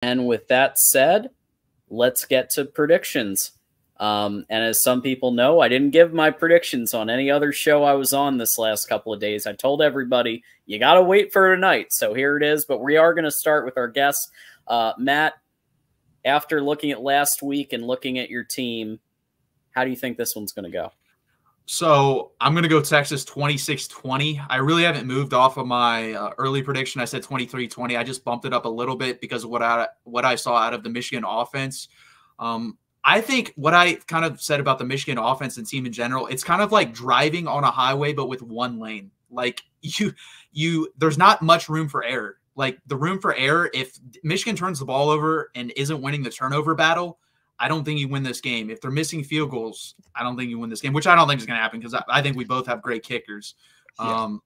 And with that said, let's get to predictions. And as some people know, I didn't give my predictions on any other show I was on this last couple of days. I told everybody, you got to wait for tonight. So here it is. But we are going to start with our guest. Matt, after looking at last week and looking at your team, how do you think this one's going to go? So I'm going to go Texas 26-20. I really haven't moved off of my early prediction. I said 23-20. I just bumped it up a little bit because of what I saw out of the Michigan offense. I think what I kind of said about the Michigan offense and team in general, it's kind of like driving on a highway, but with one lane. Like there's not much room for error. Like the room for error, if Michigan turns the ball over and isn't winning the turnover battle, I don't think you win this game. If they're missing field goals, I don't think you win this game, which I don't think is going to happen because I think we both have great kickers. Yeah.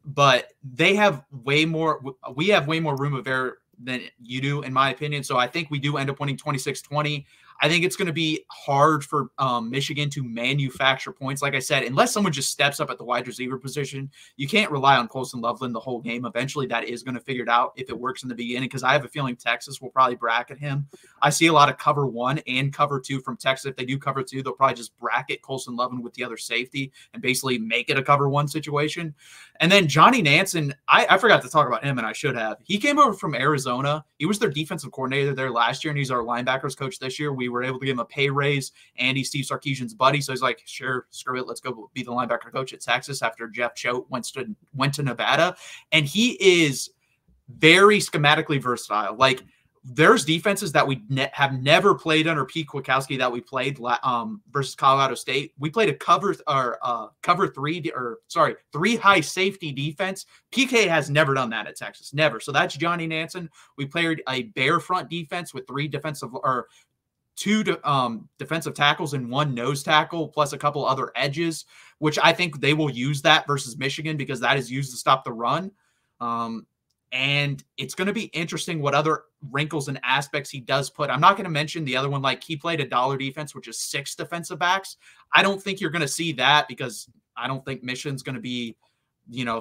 But they have way more. We have way more room of error than you do, in my opinion. So I think we do end up winning 26-20. I think it's going to be hard for Michigan to manufacture points. Like I said, unless someone just steps up at the wide receiver position, you can't rely on Colston Loveland the whole game. Eventually, that is going to figure it out if it works in the beginning, because I have a feeling Texas will probably bracket him. I see a lot of cover 1 and cover 2 from Texas. If they do cover 2, they'll probably just bracket Colston Loveland with the other safety and basically make it a cover 1 situation. And then Johnny Nansen, I forgot to talk about him, and I should have. He came over from Arizona. He was their defensive coordinator there last year, and he's our linebackers coach this year. We were able to give him a pay raise, and he's Steve Sarkisian's buddy. So he's like, sure, screw it. Let's go be the linebacker coach at Texas after Jeff Choate went to Nevada. And he is very schematically versatile. Like, there's defenses that we have never played under Pete Kwiatkowski that we played versus Colorado State. We played a three high safety defense. PK has never done that at Texas, never. So that's Johnny Nansen. We played a bare front defense with two defensive tackles and 1 nose tackle, plus a couple other edges, which I think they will use that versus Michigan because that is used to stop the run. And it's going to be interesting what other wrinkles and aspects he does put. I'm not going to mention the other one, like he played a dollar defense, which is 6 defensive backs. I don't think you're going to see that because I don't think Michigan's going to be,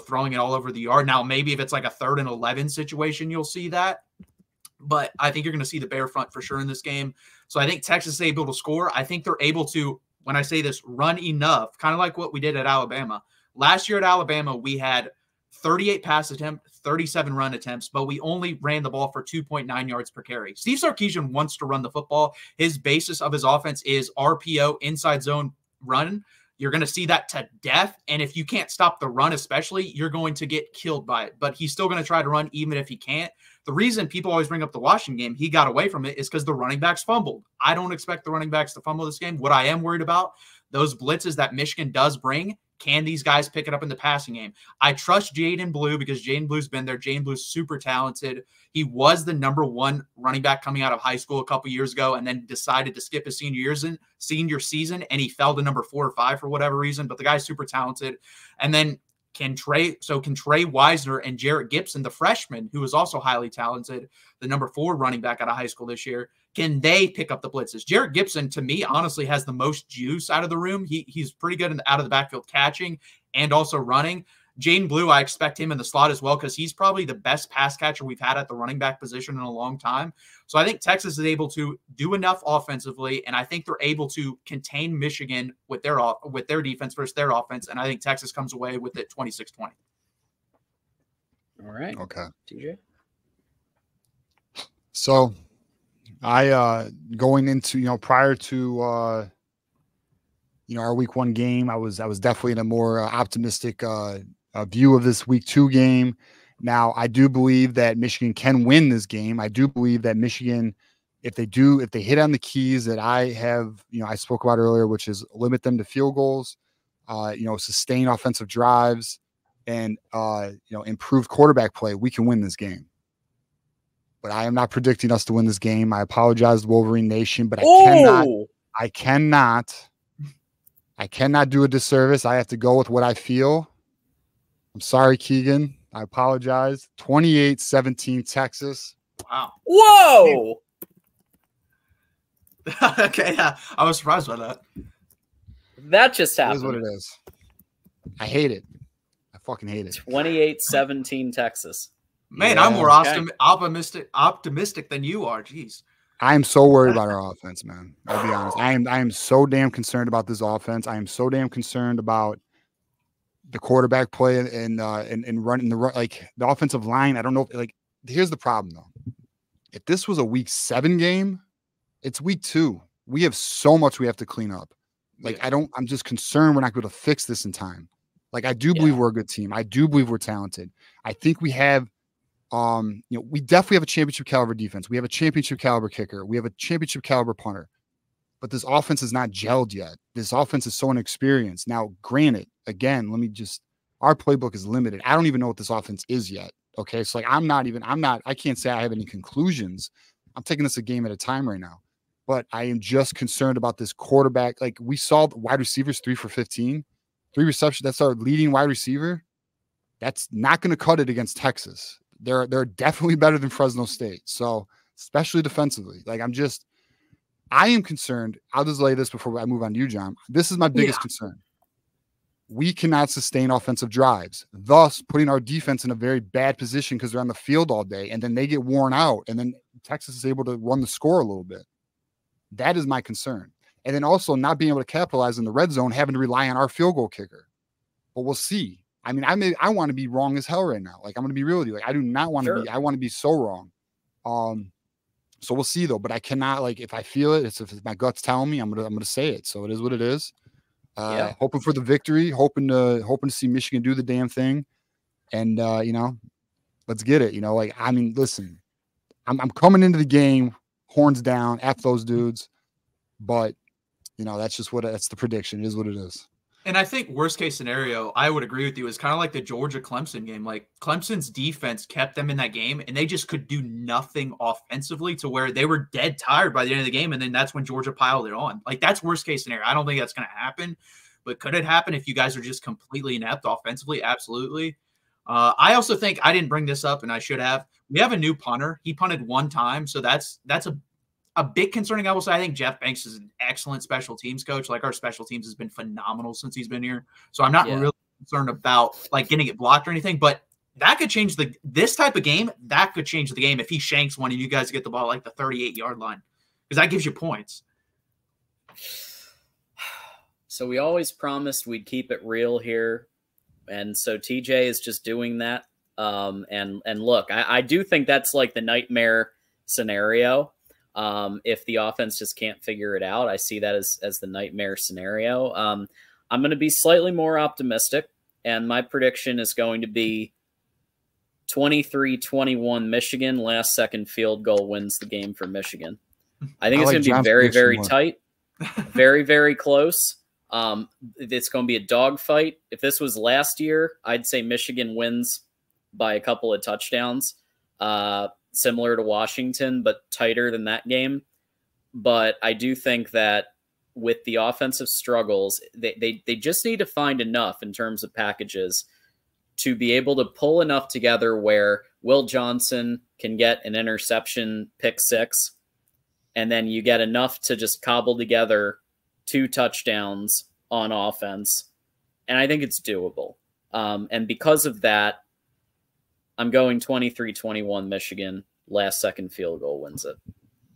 throwing it all over the yard. Now, maybe if it's like a 3rd and 11 situation, you'll see that. But I think you're going to see the bare front for sure in this game. So I think Texas is able to score. I think they're able to, when I say this, run enough, kind of like what we did at Alabama. Last year at Alabama, we had 38 pass attempts, 37 run attempts, but we only ran the ball for 2.9 yards per carry. Steve Sarkisian wants to run the football. His basis of his offense is RPO, inside zone run. You're going to see that to death. And if you can't stop the run, especially, you're going to get killed by it. But he's still going to try to run even if he can't. The reason people always bring up the Washington game, he got away from it, is because the running backs fumbled. I don't expect the running backs to fumble this game. What I am worried about, those blitzes that Michigan does bring, can these guys pick it up in the passing game? I trust Jaden Blue because Jaden Blue's been there. Jaden Blue's super talented. He was the #1 running back coming out of high school a couple years ago and then decided to skip his senior season, and he fell to number 4 or 5 for whatever reason, but the guy's super talented. And then can Trey Wisner and Jarrett Gibson, the freshman, who is also highly talented, the #4 running back out of high school this year, can they pick up the blitzes? Jarrett Gibson, to me, honestly, has the most juice out of the room. He's pretty good out of the backfield catching and also running. Jaden Blue, I expect him in the slot as well because he's probably the best pass catcher we've had at the running back position in a long time. So I think Texas is able to do enough offensively, and I think they're able to contain Michigan with their defense versus their offense, and I think Texas comes away with it 26-20. All right. Okay. TJ? So I going into, prior to our week 1 game, I was definitely in a more optimistic view of this week 2 game. Now, I do believe that Michigan can win this game. I do believe that Michigan, if they hit on the keys that I have, I spoke about earlier, which is limit them to field goals, sustain offensive drives, and improved quarterback play, we can win this game. But I am not predicting us to win this game. I apologize, Wolverine Nation, but I cannot do a disservice. I have to go with what I feel. I'm sorry, Keegan. I apologize. 28-17 Texas. Wow. Whoa. Okay, yeah. I was surprised by that. That just happened. It is what it is. I hate it. I fucking hate it. 28-17 Texas. Man, Yeah, I'm more okay. optimistic than you are. Jeez. I am so worried about our offense, man. I'll be honest. I am so damn concerned about this offense. I am so damn concerned about the quarterback play and running like the offensive line. I don't know. Like, here's the problem though. If this was a week 7 game, it's week 2. We have so much we have to clean up. Like, I'm just concerned we're not going to fix this in time. Like, I do believe we're a good team. I do believe we're talented. I think we have, we definitely have a championship caliber defense. We have a championship caliber kicker. We have a championship caliber punter. But this offense is not gelled yet. This offense is so inexperienced. Now, granted, again, our playbook is limited. I don't even know what this offense is yet. Okay. So, like, I can't say I have any conclusions. I'm taking this a game at a time right now. But I am just concerned about this quarterback. Like, we saw wide receivers 3 for 15, 3 receptions. That's our leading wide receiver. That's not going to cut it against Texas. They're definitely better than Fresno State. So, especially defensively. Like, I am concerned. I'll just lay this before I move on to you, John. This is my biggest concern. We cannot sustain offensive drives, thus putting our defense in a very bad position because they're on the field all day, and then they get worn out, and then Texas is able to run the score a little bit. That is my concern. And then also not being able to capitalize in the red zone, having to rely on our field goal kicker. But we'll see. I mean, I want to be wrong as hell right now. Like, I'm going to be real with you. Like, I do not want to be. I want to be so wrong. So we'll see though. But I cannot, like, if I feel it, if my gut's telling me, I'm gonna say it. So it is what it is. Hoping for the victory. Hoping to see Michigan do the damn thing. And let's get it. Like, I mean, listen, I'm coming into the game horns down, F those dudes. But, that's the prediction. It is what it is. And I think worst case scenario, I would agree with you, is kind of like the Georgia-Clemson game. Like, Clemson's defense kept them in that game, and they just could do nothing offensively to where they were dead tired by the end of the game, and then that's when Georgia piled it on. Like, that's worst case scenario. I don't think that's going to happen. But could it happen if you guys are just completely inept offensively? Absolutely. I also think, I didn't bring this up, and I should have. We have a new punter. He punted 1 time, so that's a bit concerning. I will say, I think Jeff Banks is an excellent special teams coach. Like, our special teams has been phenomenal since he's been here. So I'm not really concerned about, like, getting it blocked or anything, but that could change this type of game. That could change the game if he shanks one and you guys get the ball like the 38-yard line, because that gives you points. So we always promised we'd keep it real here. And so TJ is just doing that. And look, I do think that's like the nightmare scenario. If the offense just can't figure it out, I see that as the nightmare scenario. I'm going to be slightly more optimistic, and my prediction is going to be 23-21 Michigan. Last second field goal wins the game for Michigan. I think it's going to be very, very tight, very, very close. It's going to be a dogfight. If this was last year, I'd say Michigan wins by a couple of touchdowns. Similar to Washington, but tighter than that game. But I do think that with the offensive struggles, they just need to find enough in terms of packages to be able to pull enough together where Will Johnson can get an interception, pick 6, and then you get enough to just cobble together 2 touchdowns on offense. And I think it's doable. And because of that, I'm going 23-21 Michigan. Last second field goal wins it.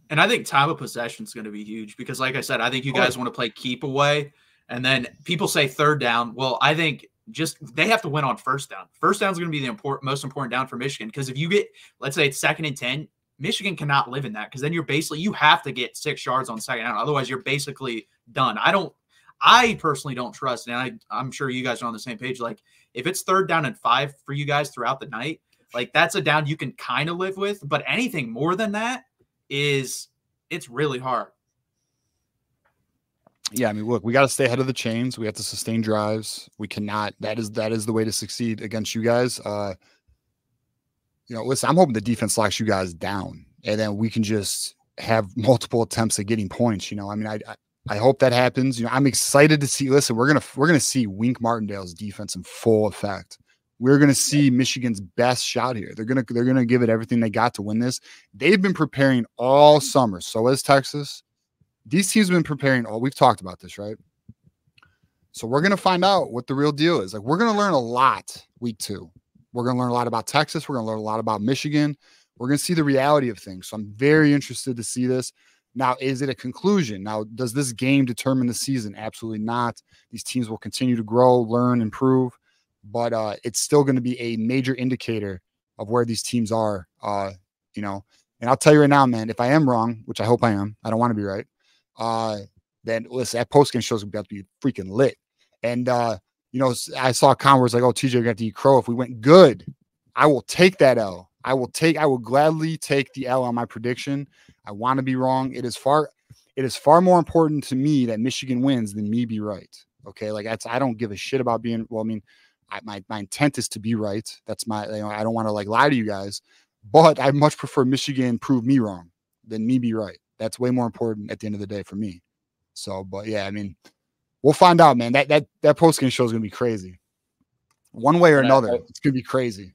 And I think time of possession is going to be huge because, like I said, I think you guys want to play keep away. And then people say 3rd down. Well, I think they have to win on 1st down. 1st down is going to be the most important down for Michigan, because if you get, let's say it's 2nd and 10, Michigan cannot live in that, because then you have to get 6 yards on 2nd down. Otherwise, you're basically done. I personally don't trust, and I'm sure you guys are on the same page. Like, if it's 3rd down and 5 for you guys throughout the night, like, that's a down you can kind of live with. But anything more than that it's really hard. Yeah, I mean, look, we got to stay ahead of the chains. We have to sustain drives. We cannot. That is the way to succeed against you guys. Listen, I'm hoping the defense locks you guys down, and then we can just have multiple attempts at getting points. I mean, I hope that happens. I'm excited to see. Listen, we're gonna see Wink Martindale's defense in full effect. We're going to see Michigan's best shot here. They're going to give it everything they got to win this. They've been preparing all summer. So has Texas. These teams have been preparing we've talked about this, right? So we're going to find out what the real deal is. Like, we're going to learn a lot week 2. We're going to learn a lot about Texas. We're going to learn a lot about Michigan. We're going to see the reality of things. So I'm very interested to see this. Now, is it a conclusion? Now, does this game determine the season? Absolutely not. These teams will continue to grow, learn, improve, but it's still going to be a major indicator of where these teams are, you know. And I'll tell you right now, man, if I am wrong, which I hope I am, I don't want to be right, then listen, that postgame show is about to be freaking lit. And, you know, I saw a comment where it's like, oh, TJ got to eat crow. If we went good, I will take that L. I will gladly take the L on my prediction. I want to be wrong. It is far more important to me that Michigan wins than me be right. Okay. Like I don't give a shit about being, well, I mean, my intent is to be right. That's my, you know, I don't want to like lie to you guys, but I much prefer Michigan prove me wrong than me be right. That's way more important at the end of the day for me. So, but yeah, I mean, we'll find out, man. That post-game show is going to be crazy. One way or another, it's going to be crazy.